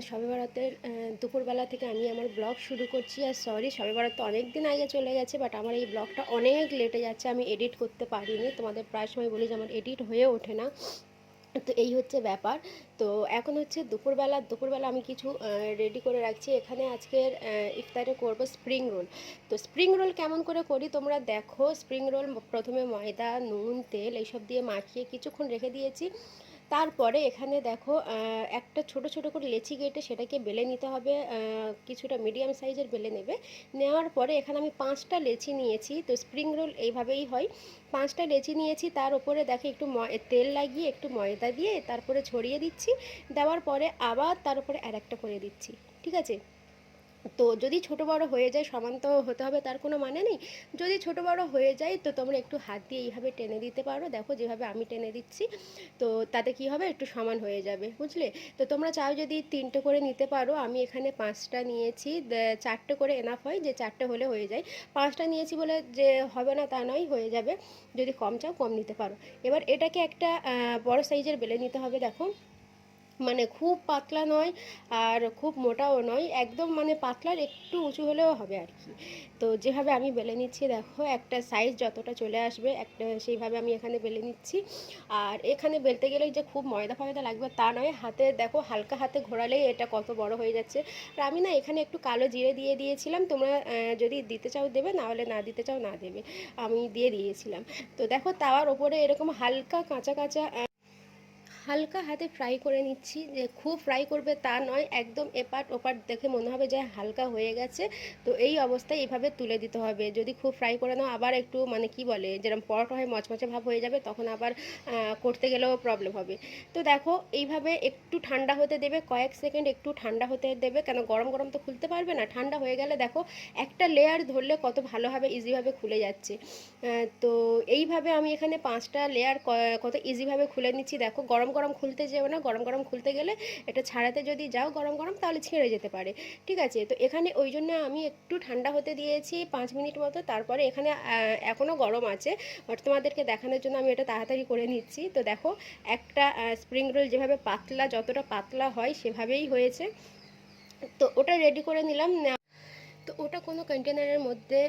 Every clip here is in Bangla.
শবে বরাতের দুপুরবেলা থেকে আমি আমার ব্লগ শুরু করছি। আর সরি, শবে বরাত তো অনেক দিন আগে চলে গেছে, বাট আমার এই ব্লগটা অনেক লেটে যাচ্ছে, আমি এডিট করতে পারিনি। তোমাদের প্রায় সময় বলি যে আমার এডিট হয়ে ওঠে না। তো এই হচ্ছে ব্যাপার। তো এখন হচ্ছে দুপুরবেলা আমি কিছু রেডি করে রাখছি। এখানে আজকের ইফতারে করব স্প্রিং রোল। তো স্প্রিং রোল কেমন করে করি তোমরা দেখো। স্প্রিং রোল প্রথমে ময়দা, নুন, তেল এইসব দিয়ে মাখিয়ে কিছুক্ষণ রেখে দিয়েছি। তারপরে এখানে দেখো একটা ছোট ছোট করে লেচি কেটে সেটাকে বেলে নিতে হবে। কিছুটা মিডিয়াম সাইজের বেলে নেবে। নেওয়ার পরে এখানে আমি 5টা লেচি নিয়েছি। তো স্প্রিং রোল এইভাবেই হয়। 5টা লেচি নিয়েছি, তার উপরে দেখো একটু তেল লাগিয়ে একটু ময়দা দিয়ে তারপরে ছড়িয়ে দিচ্ছি। দেওয়ার পরে আবার তার উপরে আর একটা করে দিচ্ছি। ঠিক আছে? তো যদি ছোট বড় হয়ে যায়, সমান তো হতে হবে তার কোনো মানে নেই। যদি ছোট বড় হয়ে যায় তো তোমরা একটু হাত দিয়ে এইভাবে টেনে দিতে পারো, দেখো যেভাবে আমি টেনে দিচ্ছি। তো তাতে কি হবে, একটু সমান হয়ে যাবে, বুঝলে? তো তোমরা চাও যদি 3টে করে নিতে পারো। আমি এখানে 5টা নিয়েছি। 4টে করে এনাফ হয়, যে 4টে হলে হয়ে যায়। 5টা নিয়েছি বলে যে হবে না তা নয়, হয়ে যাবে। যদি কম চাও কম নিতে পারো। এবার এটাকে একটা বড় সাইজের বেলে নিতে হবে। দেখো, মানে খুব পাতলা নয় আর খুব মোটাও নয়, একদম মানে পাতলার একটু উঁচু হলেও হবে আর কি। তো যেভাবে আমি বেলে নিচ্ছি দেখো, একটা সাইজ যতটা চলে আসবে একটা সেইভাবে আমি এখানে বেলে নিচ্ছি। আর এখানে বেলতে গেলে যে খুব ময়দা ফয়দা লাগবে তা নয়, হাতে দেখো হালকা হাতে ঘোরালেই এটা কত বড় হয়ে যাচ্ছে। আর আমি না এখানে একটু কালো জিরে দিয়ে দিয়েছিলাম, তোমরা যদি দিতে চাও দেবে, না হলে না দিতে চাও না দেবে। আমি দিয়ে দিয়েছিলাম। তো দেখো তাওয়ার ওপরে এরকম হালকা কাঁচা কাঁচা হালকা হাতে ফ্রাই করে নিচ্ছি। যে খুব ফ্রাই করবে তা নয়, একদম এপাট ওপাট দেখে মনে হবে যে হালকা হয়ে গেছে। তো এই অবস্থায় এইভাবে তুলে দিতে হবে। যদি খুব ফ্রাই করে নাও আবার একটু মানে কি বলে, যেরকম পরোটা হয় মচমচে ভাব হয়ে যাবে, তখন আবার করতে গেলেও প্রবলেম হবে। তো দেখো এইভাবে একটু ঠান্ডা হতে দেবে, কয়েক সেকেন্ড একটু ঠান্ডা হতে দেবে, কেন গরম গরম তো খুলতে পারবে না। ঠান্ডা হয়ে গেলে দেখো একটা লেয়ার ধরলে কত ভালোভাবে ইজিভাবে খুলে যাচ্ছে। তো এইভাবে আমি এখানে 5টা লেয়ার কত ইজিভাবে খুলে নিচ্ছি। দেখো গরম গরম খুলতে যেও না, গরম গরম খুলতে গেলে এটা ছাড়াতে যদি যাও গরম গরম তাহলে ছিঁড়ে যেতে পারে। ঠিক আছে? তো এখানে ওই জন্য আমি একটু ঠান্ডা হতে দিয়েছি 5 মিনিট মতো। তারপরে এখানে এখনও গরম আছে, বাট তোমাদেরকে দেখানোর জন্য আমি এটা তাড়াতাড়ি করে নিচ্ছি। তো দেখো একটা স্প্রিং রোল যেভাবে পাতলা, যতটা পাতলা হয় সেভাবেই হয়েছে। তো ওটা রেডি করে নিলাম। তো ওটা কোনো কন্টেনারের মধ্যে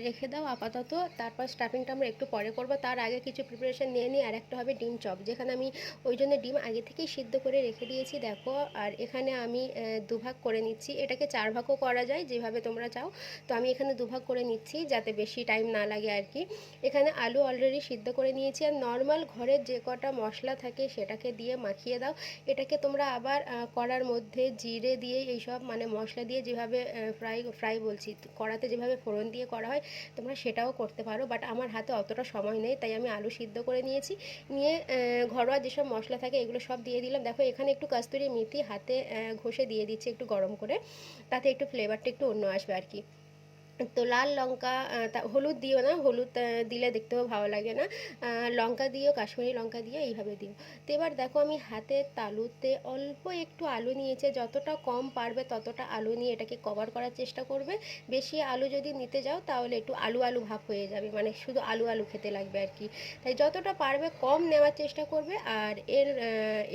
রেখে দাও আপাতত। তারপর স্টাফিংটা আমরা একটু পরে করব, তার আগে কিছু প্রিপারেশন নিয়ে নিই। আর একটা হবে ডিম চপ, যেখানে আমি ওই জন্য ডিম আগে থেকেই সিদ্ধ করে রেখে দিয়েছি দেখো। আর এখানে আমি দুভাগ করে নিচ্ছি, এটাকে 4 ভাগও করা যায় যেভাবে তোমরা চাও। তো আমি এখানে দুভাগ করে নিচ্ছি যাতে বেশি টাইম না লাগে আর কি। এখানে আলু অলরেডি সিদ্ধ করে নিয়েছি। আর নর্মাল ঘরের যে কটা মশলা থাকে সেটাকে দিয়ে মাখিয়ে দাও। এটাকে তোমরা আবার কড়ার মধ্যে জিরে দিয়ে এইসব মানে মশলা দিয়ে যেভাবে ফ্রাই ফ্রাই বলছি, কড়াতে যেভাবে ফোড়ন দিয়ে করা হয় তোমরা সেটাও করতে পারো, বাট আমার হাতে অতটা সময় নেই, তাই আমি আলু সিদ্ধ করে নিয়েছি। নিয়ে ঘরোয়া যেসব মশলা থাকে এগুলো সব দিয়ে দিলাম। দেখো এখানে একটু কাস্তুরি মেথি হাতে ঘষে দিয়ে দিচ্ছি একটু গরম করে, তাতে একটু ফ্লেভারটা একটু অন্য আসবে আর কি। তো লাল লঙ্কা, হলুদ দিও না, হলুদ দিলে দেখতেও ভালো লাগে না। লঙ্কা দিও, কাশ্মীরি লঙ্কা দিও, এইভাবে দিও। তো এবার দেখো আমি হাতের তালুতে অল্প একটু আলু নিয়েছে, যতটা কম পারবে ততটা আলু নিয়ে এটাকে কভার করার চেষ্টা করবে। বেশি আলু যদি নিতে যাও তাহলে একটু আলু আলু ভাব হয়ে যাবে, মানে শুধু আলু আলু খেতে লাগবে আর কি। তাই যতটা পারবে কম নেওয়ার চেষ্টা করবে, আর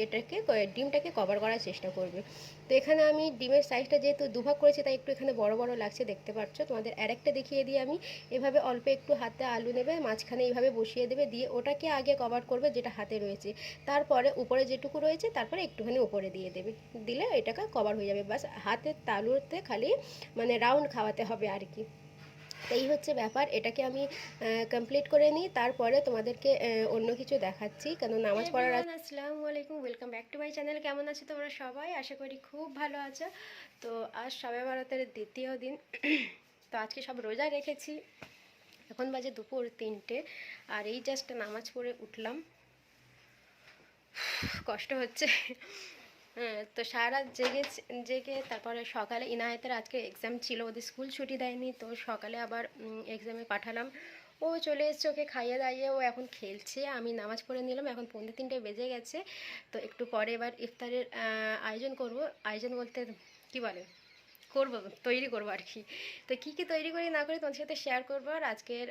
এটাকে ডিমটাকে কভার করার চেষ্টা করবে। তো এখানে আমি ডিমের সাইজটা যেহেতু দুভাগ করেছি তাই একটু এখানে বড় বড় লাগছে, দেখতে পাচ্ছ। তোমাদের আরেকটা দেখিয়ে দিই আমি। এভাবে অল্প একটু হাতে আলু নেবে, মাঝখানে এইভাবে বসিয়ে দেবে, দিয়ে ওটাকে আগে কভার করবে যেটা হাতে রয়েছে। তারপরে উপরে যেটুকু রয়েছে তারপরে একটুখানি উপরে দিয়ে দেবে, দিলে এটাকে কভার হয়ে যাবে। বাস হাতের তালুতে খালি মানে রাউন্ড খাওয়াতে হবে আর কি। এই হচ্ছে ব্যাপার। এটাকে আমি কমপ্লিট করে নিই, তারপরে তোমাদেরকে অন্য কিছু দেখাচ্ছি, কেন নামাজ পড়ার আগে। আসসালামু আলাইকুম, welcome back to my channel. কেমন আছো তোমরা সবাই? আশা করি খুব ভালো আছো। তো আজ শবে বরাতের দ্বিতীয় দিন। তো আজকে সব রোজা রেখেছি। এখন বাজে দুপুর 3টে, আর এই জাস্ট নামাজ পড়ে উঠলাম। কষ্ট হচ্ছে। হ্যাঁ, তো সারা রাত জেগে জেগে তারপরে সকালে ইনায়েতের আজকে এক্সাম ছিল, ওদের স্কুল ছুটি দেয়নি, তো সকালে আবার এক্সামে পাঠালাম। ও চলে এসছে, ওকে খাইয়ে দাইয়ে ও এখন খেলছে। আমি নামাজ পড়ে নিলাম, এখন 2:45 বেজে গেছে। তো একটু পরে এবার ইফতারের আয়োজন করব। আয়োজন বলতে কি বলে, করব, তৈরি করবো আর কি। তো কী কী তৈরি করি না করি তোমাদের সাথে শেয়ার করবো, আর আজকের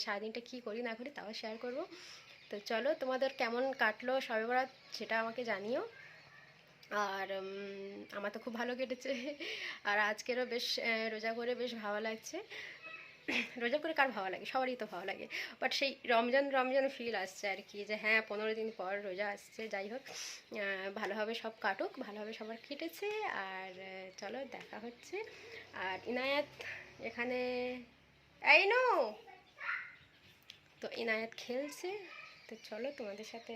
সারাদিনটা কী করি না করি তাও শেয়ার করব। তো চলো, তোমাদের কেমন কাটলো শবে বরাত সেটা আমাকে জানিও। আর আমার তো খুব ভালো কেটেছে। আর আজকেরও বেশ রোজা করে বেশ ভালো লাগছে। রোজা করে কার ভালো লাগে, সবারই তো ভালো লাগে, বাট সেই রমজান রমজান ফিল আসছে আর কি, যে হ্যাঁ 15 দিন পর রোজা আসছে। যাই হোক, ভালোভাবে সব কাটুক, ভালোভাবে সবার কেটেছে। আর চলো দেখা হচ্ছে। আর ইনায়াত এখানে, এই নো, তো ইনায়াত খেলছে। তো চলো তোমাদের সাথে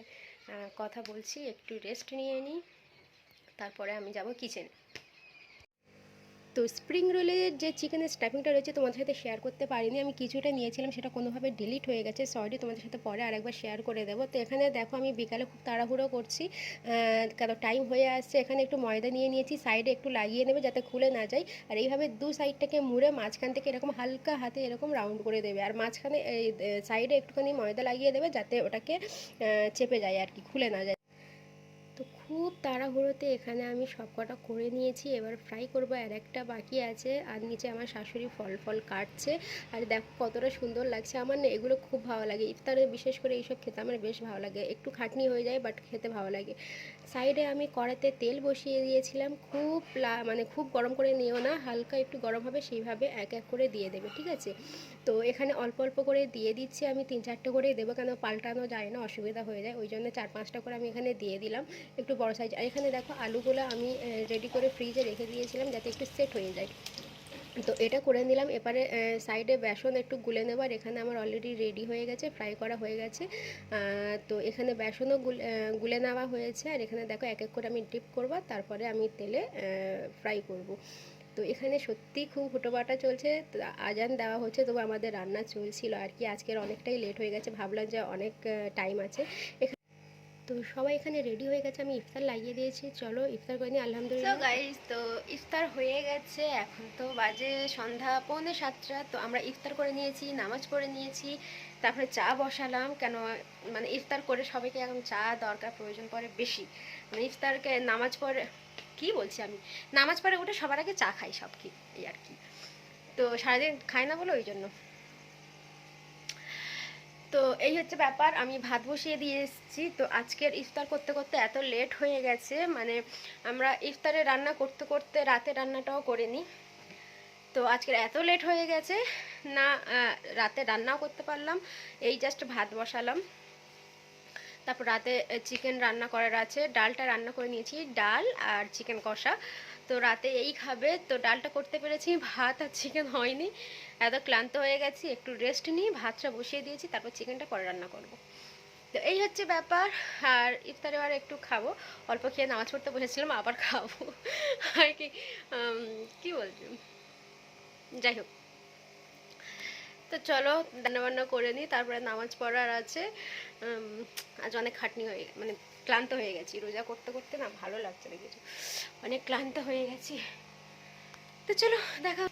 কথা বলছি, একটু রেস্ট নিয়ে নিই, তারপরে আমি যাব কিচেনে। তো স্প্রিং রোলের যে চিকেনের স্টাফিংটা রয়েছে তোমাদের সাথে শেয়ার করতে পারিনি, আমি কিছুটা নিয়েছিলাম, সেটা কোনোভাবে ডিলিট হয়ে গেছে, সরি। তোমাদের সাথে পরে আরেকবার শেয়ার করে দেবো। তো এখানে দেখো আমি বিকালে খুব তাড়াহুড়ো করছি, কারণ টাইম হয়ে আসছে। এখানে একটু ময়দা নিয়ে নিয়েছি, সাইডে একটু লাগিয়ে নেবে যাতে খুলে না যায়। আর এইভাবে দু সাইডটাকে মুড়ে মাঝখান থেকে এরকম হালকা হাতে এরকম রাউন্ড করে দেবে, আর মাঝখানে এই সাইডে একটুখানি ময়দা লাগিয়ে দেবে যাতে ওটাকে চেপে যায় আর কি, খুলে না যায়। তো খুব তাড়াহুড়োতে এখানে আমি সব কটা করে নিয়েছি, এবার ফ্রাই করবো। আর একটা বাকি আছে, আর নিচে আমার শাশুড়ি ফল ফল কাটছে। আর দেখো কতটা সুন্দর লাগছে, আমার না এগুলো খুব ভালো লাগে, ইফতারে বিশেষ করে এইসব খেতে আমার বেশ ভালো লাগে। একটু খাটনি হয়ে যায় বাট খেতে ভালো লাগে। সাইডে আমি কড়াতে তেল বসিয়ে দিয়েছিলাম, খুব মানে খুব গরম করে নিও না, হালকা একটু গরম হবে সেইভাবে এক এক করে দিয়ে দেবে, ঠিক আছে। তো এখানে অল্প অল্প করে দিয়ে দিচ্ছি, আমি 3-4টে করে দেবো, কেন পাল্টানো যায় না, অসুবিধা হয়ে যায়, ওই জন্য 4-5টা করে আমি এখানে দিয়ে দিলাম, একটু বড় সাইজ। আর এখানে দেখো আলুগুলো আমি রেডি করে ফ্রিজে রেখে দিয়েছিলাম যাতে একটু সেট হয়ে যায়। তো এটা করে নিলাম। এবারে সাইডে বেসন একটু গুলে নেবার, এখানে আমার অলরেডি রেডি হয়ে গেছে, ফ্রাই করা হয়ে গেছে। তো এখানে বেসনও গুলে নেওয়া হয়েছে। আর এখানে দেখো এক এক করে আমি ডিপ করবো, তারপরে আমি তেলে ফ্রাই করব। তো এখানে সত্যি খুব হুটোপাটা চলছে, আজান দেওয়া হচ্ছে, তবু আমাদের রান্না চলছিল আর কি। আজকের অনেকটাই লেট হয়ে গেছে, ভাবলাম যে অনেক টাইম আছে। তো সবাই এখানে রেডি হয়ে গেছে, আমি ইফতার লাগিয়ে দিয়েছি, চলো ইফতার করে নিই। আলহামদুলিল্লাহ গাইস, তো ইফতার হয়ে গেছে, এখন তো বাজে সন্ধ্যা 6:45। তো আমরা ইফতার করে নিয়েছি, নামাজ পড়ে নিয়েছি, তারপরে চা বসালাম, কেন মানে ইফতার করে সবাইকে এখন চা দরকার, প্রয়োজন পড়ে বেশি, মানে ইফতারকে নামাজ পড়ে, কি বলছি আমি, নামাজ পড়ে উঠে সবার আগে চা খাই সব কি, এই আর কি। তো সারাদিন খাই না বলে ওই জন্য। তো এই হচ্ছে ব্যাপার, আমি ভাত বসিয়ে দিয়ে এসেছি। তো আজকের ইফতার করতে করতে এত লেট হয়ে গেছে, মানে আমরা ইফতারে রান্না করতে করতে রাতে রান্নাটাও করে নিই। তো আজকের এত লেট হয়ে গেছে না, রাতে রান্নাও করতে পারলাম, এই জাস্ট ভাত বসালাম। তারপর রাতে চিকেন রান্না করার আছে, ডালটা রান্না করে নিয়েছি, ডাল আর চিকেন কষা। তো রাতে এই খাবে, তো ডালটা করতে পেরেছি, ভাত আর চিকেন হয়নি, এত ক্লান্ত হয়ে গেছি, একটু রেস্ট নিয়ে ভাতটা বসিয়ে দিয়েছি, তারপর চিকেনটা পরে রান্না করব। তো এই হচ্ছে ব্যাপার। আর ইফতারে আর একটু খাবো, অল্প খেয়ে নামাজ পড়তে বসেছিলাম, আবার খাবো আর কি, কি বলছি, যাই হোক। তো চলো রান্নাবান্না করে নিই, তারপরে নামাজ পড়ার আছে। আজ অনেক খাটনি হয়ে, মানে ক্লান্ত হয়ে গেছি, রোজা করতে করতে না ভালো লাগছে না কিছু, অনেক ক্লান্ত হয়ে গেছি। তো চলো দেখা।